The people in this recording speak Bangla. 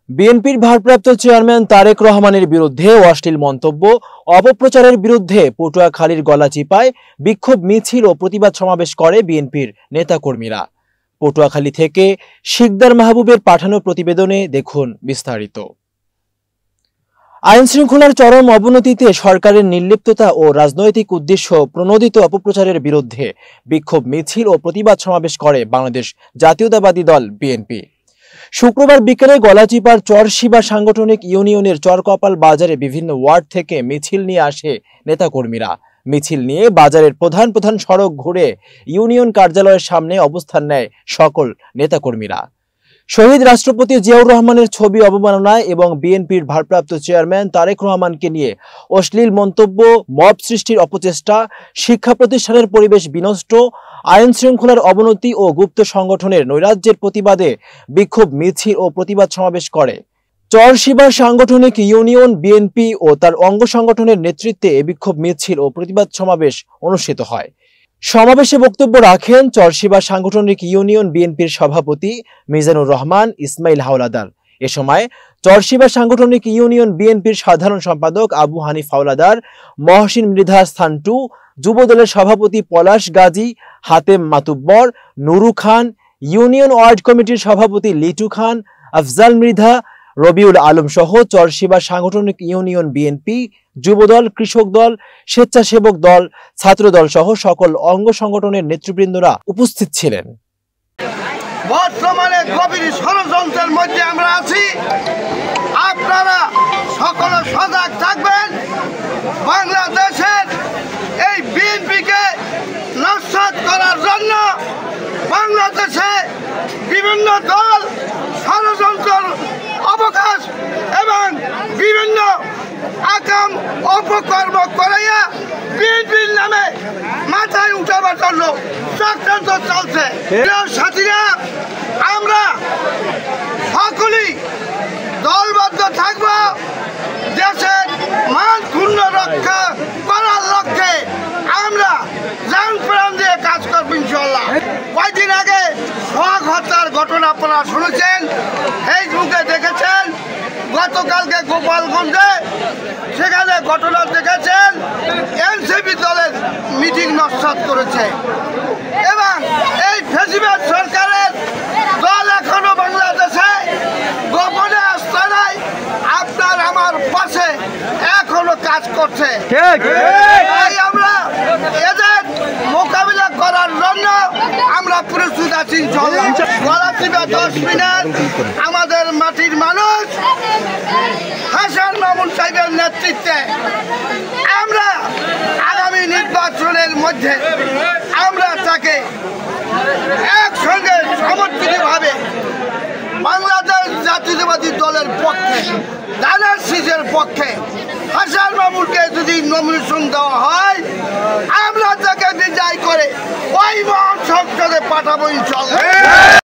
বিএনপির ভারপ্রাপ্ত চেয়ারম্যান তারেক রহমানের বিরুদ্ধে অশ্লীল মন্তব্য, অপপ্রচারের বিরুদ্ধে পটুয়াখালীর গলাচিপায় বিক্ষোভ মিছিল ও প্রতিবাদ সমাবেশ করে বিএনপির নেতাকর্মীরা। পটুয়াখালী থেকে শিকদার মাহবুবের পাঠানো প্রতিবেদনে দেখুন বিস্তারিত। আইনশৃঙ্খলার চরম অবনতিতে সরকারের নির্লিপ্ততা ও রাজনৈতিক উদ্দেশ্য প্রণোদিত অপপ্রচারের বিরুদ্ধে বিক্ষোভ মিছিল ও প্রতিবাদ সমাবেশ করে বাংলাদেশ জাতীয়তাবাদী দল বিএনপি। শুক্রবার বিকেলে গলাচিপার চরশিবা সাংগঠনিক ইউনিয়নের চরকপাল বাজারে বিভিন্ন ওয়ার্ড থেকে মিছিল নিয়ে আসে নেতাকর্মীরা। মিছিল নিয়ে বাজারের প্রধান প্রধান সড়ক ঘুরে ইউনিয়ন কার্যালয়ের সামনে অবস্থান নেয় সকল নেতাকর্মীরা। শহীদ রাষ্ট্রপতি জিয়াউর রহমানের ছবি অবমাননায় এবং বিএনপির ভারপ্রাপ্ত চেয়ারম্যান তারেক রহমানকে নিয়ে অশ্লীল মন্তব্য, মব সৃষ্টির অপচেষ্টা, শিক্ষা প্রতিষ্ঠানের পরিবেশ বিনষ্ট, আইন শৃঙ্খলার অবনতি ও গুপ্ত সংগঠনের নৈরাজ্যের প্রতিবাদে বিক্ষোভ মিছিল ও প্রতিবাদ সমাবেশ করে চরশিবা সাংগঠনিক ইউনিয়ন বিএনপি ও তার অঙ্গ সংগঠনের নেতৃত্বে এ বিক্ষোভ মিছিল ও প্রতিবাদ সমাবেশ অনুষ্ঠিত হয়। সমাবেশে বক্তব্য রাখেন চরশিবা সাংগঠনিক ইউনিয়ন বিএনপির সভাপতি মিজানুর রহমান ইসমাইল হাওলাদার। এ সময় চরশিবা সাংগঠনিক ইউনিয়ন বিএনপির সাধারণ সম্পাদক আবু হানিফ হাওলাদার, মহসিন মৃধা স্থানটু, যুবদলের সভাপতি পলাশ গাজী, হাতেম মাতুব্বর, নুরু খান, ইউনিয়ন ওয়ার্ড কমিটির সভাপতি লিটু খান, আফজাল মৃধা, রবিউল আলম সহ চরশিবা সাংগঠনিক ইউনিয়ন বিএনপি, যুবদল, কৃষক দল, স্বেচ্ছাসেবক দল, ছাত্র দল সহ সকল অঙ্গ সংগঠনের নেতৃবৃন্দরা উপস্থিত ছিলেন। বর্তমানে গভীর ষড়যন্ত্রের মধ্যে আমরা আছি, আপনারা সকলে সজাগ থাকবেন। বাংলাদেশের এই বিএনপিকে নস্যাৎ করার জন্য বাংলাদেশে বিভিন্ন দল ষড়যন্ত্রের অবকাশ এবং বিভিন্ন আকাম অপকর্ম করাইয়া বিএনপির নামে মাথায় উঠাবার জন্য চক্রান্ত চলছে। সাথীরা, আমরা সকলেই দলবদ্ধ থাকব, দেশের মান ক্ষুণ্ণ রক্ষা করার লক্ষ্যে আমরা জান প্রাণ দিয়ে কাজ করব ইনশাআল্লাহ। কয়েকদিন আগে সোহাগ হত্যার ঘটনা আপনারা শুনেছেন, ফেসবুকে দেখেছেন। গতকালকে গোপালগঞ্জে সেখানে ঘটনা দেখেছেন, এনসিপি দলের মিটিং নস্যাৎ করেছে এবং এই ফেসিবাদ সরকারের দল এখনো বাংলাদেশে গোপনে আস্তানায় আপনার আমার পাশে এখনো কাজ করছে। তাই আমরা এদের মোকাবিলা করার জন্য আমরা প্রস্তুত আছি। গলাচিপা 10 মিনিট আমাদের মাটির মানুষ হাসান মামুন সাহেবের নেতৃত্বে আমরা আগামী নির্বাচনের মধ্যে আমরা তাকে একসঙ্গে সমর্থিতভাবে বাংলাদেশ জাতীয়তাবাদী দলের পক্ষে, দানের শীষের পক্ষে হাসান মামুনকে যদি নমিনেশন দেওয়া হয়, আমরা তাকে বিদায় করে ওই মহান সংসদে পাঠাবো ইনশাআল্লাহ।